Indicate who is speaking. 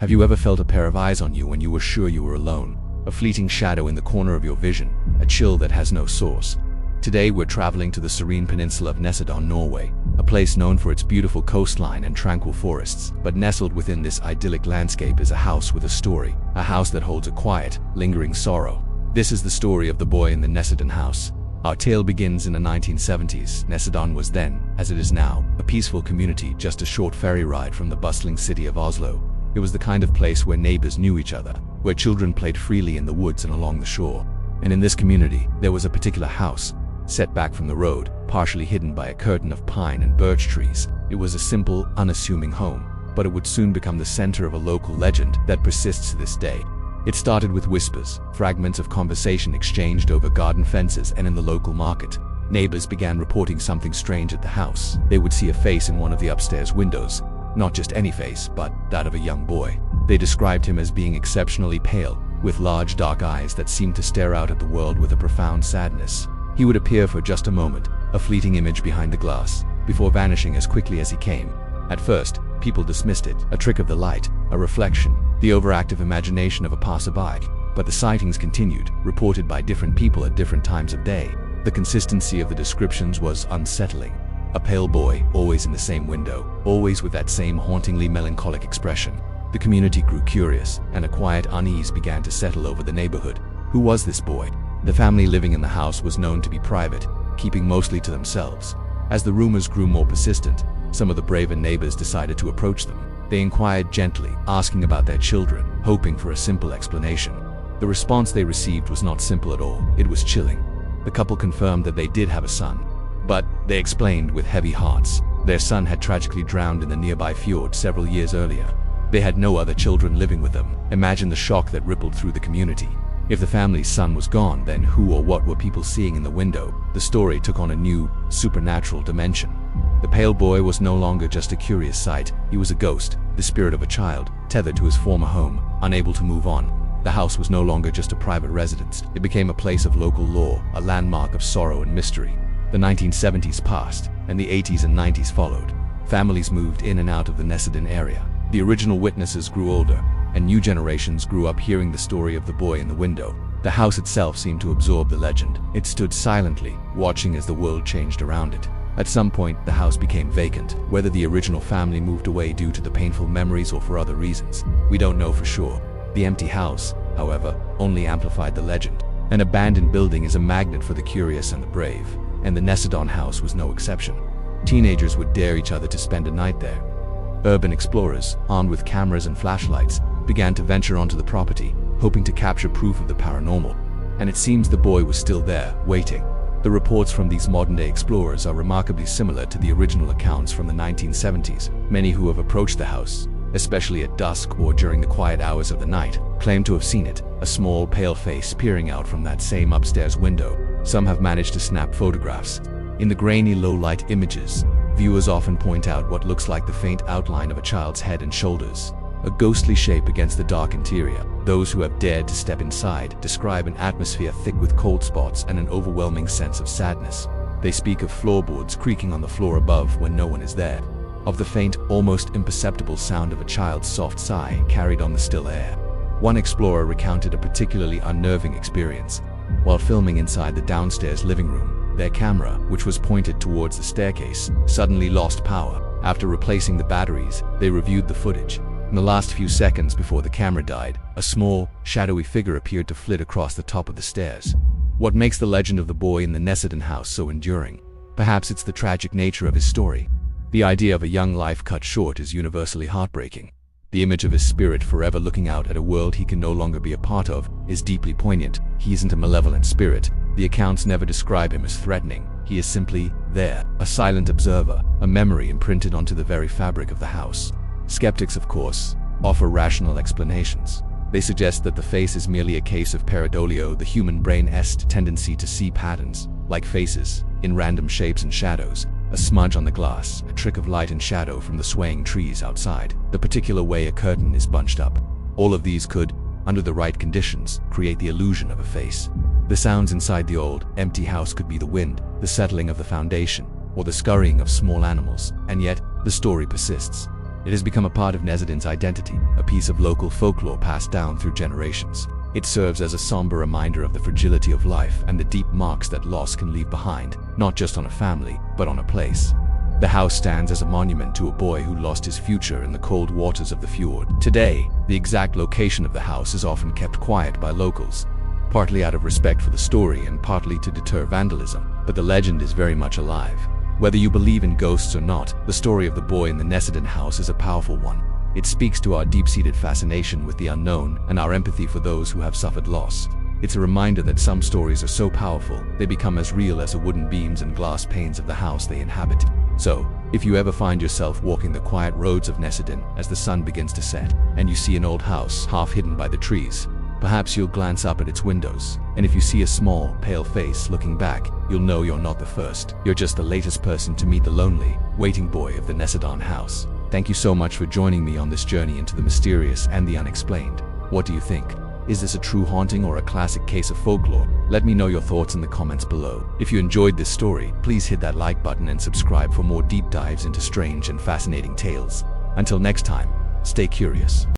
Speaker 1: Have you ever felt a pair of eyes on you when you were sure you were alone? A fleeting shadow in the corner of your vision, a chill that has no source. Today we're traveling to the serene peninsula of Nesodden, Norway, a place known for its beautiful coastline and tranquil forests. But nestled within this idyllic landscape is a house with a story, a house that holds a quiet, lingering sorrow. This is the story of the boy in the Nesodden house. Our tale begins in the 1970s. Nesodden was then, as it is now, a peaceful community just a short ferry ride from the bustling city of Oslo. It was the kind of place where neighbors knew each other, where children played freely in the woods and along the shore. And in this community, there was a particular house, set back from the road, partially hidden by a curtain of pine and birch trees. It was a simple, unassuming home, but it would soon become the center of a local legend that persists to this day. It started with whispers, fragments of conversation exchanged over garden fences and in the local market. Neighbors began reporting something strange at the house. They would see a face in one of the upstairs windows. Not just any face, but that of a young boy. They described him as being exceptionally pale, with large dark eyes that seemed to stare out at the world with a profound sadness. He would appear for just a moment, a fleeting image behind the glass, before vanishing as quickly as he came. At first, people dismissed it, a trick of the light, a reflection, the overactive imagination of a passerby. But the sightings continued, reported by different people at different times of day. The consistency of the descriptions was unsettling. A pale boy, always in the same window, always with that same hauntingly melancholic expression. The community grew curious, and a quiet unease began to settle over the neighborhood. Who was this boy? The family living in the house was known to be private, keeping mostly to themselves. As the rumors grew more persistent, some of the braver neighbors decided to approach them. They inquired gently, asking about their children, hoping for a simple explanation. The response they received was not simple at all. It was chilling. The couple confirmed that they did have a son, but they explained with heavy hearts. Their son had tragically drowned in the nearby fjord several years earlier. They had no other children living with them. Imagine the shock that rippled through the community. If the family's son was gone, then who or what were people seeing in the window? The story took on a new, supernatural dimension. The pale boy was no longer just a curious sight. He was a ghost, the spirit of a child, tethered to his former home, unable to move on. The house was no longer just a private residence. It became a place of local law, a landmark of sorrow and mystery. The 1970s passed, and the 80s and 90s followed. Families moved in and out of the Nesodden area. The original witnesses grew older, and new generations grew up hearing the story of the boy in the window. The house itself seemed to absorb the legend. It stood silently, watching as the world changed around it. At some point, the house became vacant. Whether the original family moved away due to the painful memories or for other reasons, we don't know for sure. The empty house, however, only amplified the legend. An abandoned building is a magnet for the curious and the brave, and the Nesodden house was no exception. Teenagers would dare each other to spend a night there. Urban explorers, armed with cameras and flashlights, began to venture onto the property, hoping to capture proof of the paranormal. And it seems the boy was still there, waiting. The reports from these modern-day explorers are remarkably similar to the original accounts from the 1970s. Many who have approached the house, especially at dusk or during the quiet hours of the night, claim to have seen it, a small, pale face peering out from that same upstairs window. Some have managed to snap photographs. In the grainy, low-light images, viewers often point out what looks like the faint outline of a child's head and shoulders, a ghostly shape against the dark interior. Those who have dared to step inside describe an atmosphere thick with cold spots and an overwhelming sense of sadness. They speak of floorboards creaking on the floor above when no one is there, of the faint, almost imperceptible sound of a child's soft sigh carried on the still air. One explorer recounted a particularly unnerving experience. While filming inside the downstairs living room, their camera, which was pointed towards the staircase, suddenly lost power. After replacing the batteries, they reviewed the footage. In the last few seconds before the camera died, a small, shadowy figure appeared to flit across the top of the stairs. What makes the legend of the boy in the Nesodden house so enduring? Perhaps it's the tragic nature of his story. The idea of a young life cut short is universally heartbreaking. The image of his spirit forever looking out at a world he can no longer be a part of is deeply poignant. He isn't a malevolent spirit. The accounts never describe him as threatening. He is simply there, a silent observer, a memory imprinted onto the very fabric of the house. Skeptics, of course, offer rational explanations. They suggest that the face is merely a case of pareidolia, the human brain's tendency to see patterns, like faces, in random shapes and shadows. A smudge on the glass, a trick of light and shadow from the swaying trees outside, the particular way a curtain is bunched up. All of these could, under the right conditions, create the illusion of a face. The sounds inside the old, empty house could be the wind, the settling of the foundation, or the scurrying of small animals, and yet, the story persists. It has become a part of Nesodden's identity, a piece of local folklore passed down through generations. It serves as a somber reminder of the fragility of life and the deep marks that loss can leave behind, not just on a family, but on a place. The house stands as a monument to a boy who lost his future in the cold waters of the fjord. Today, the exact location of the house is often kept quiet by locals, partly out of respect for the story and partly to deter vandalism, but the legend is very much alive. Whether you believe in ghosts or not, the story of the boy in the Nesodden house is a powerful one. It speaks to our deep-seated fascination with the unknown and our empathy for those who have suffered loss. It's a reminder that some stories are so powerful, they become as real as the wooden beams and glass panes of the house they inhabit. So, if you ever find yourself walking the quiet roads of Nesodden as the sun begins to set, and you see an old house half hidden by the trees, perhaps you'll glance up at its windows, and if you see a small, pale face looking back, you'll know you're not the first. You're just the latest person to meet the lonely, waiting boy of the Nesodden house. Thank you so much for joining me on this journey into the mysterious and the unexplained. What do you think? Is this a true haunting or a classic case of folklore? Let me know your thoughts in the comments below. If you enjoyed this story, please hit that like button and subscribe for more deep dives into strange and fascinating tales. Until next time, stay curious.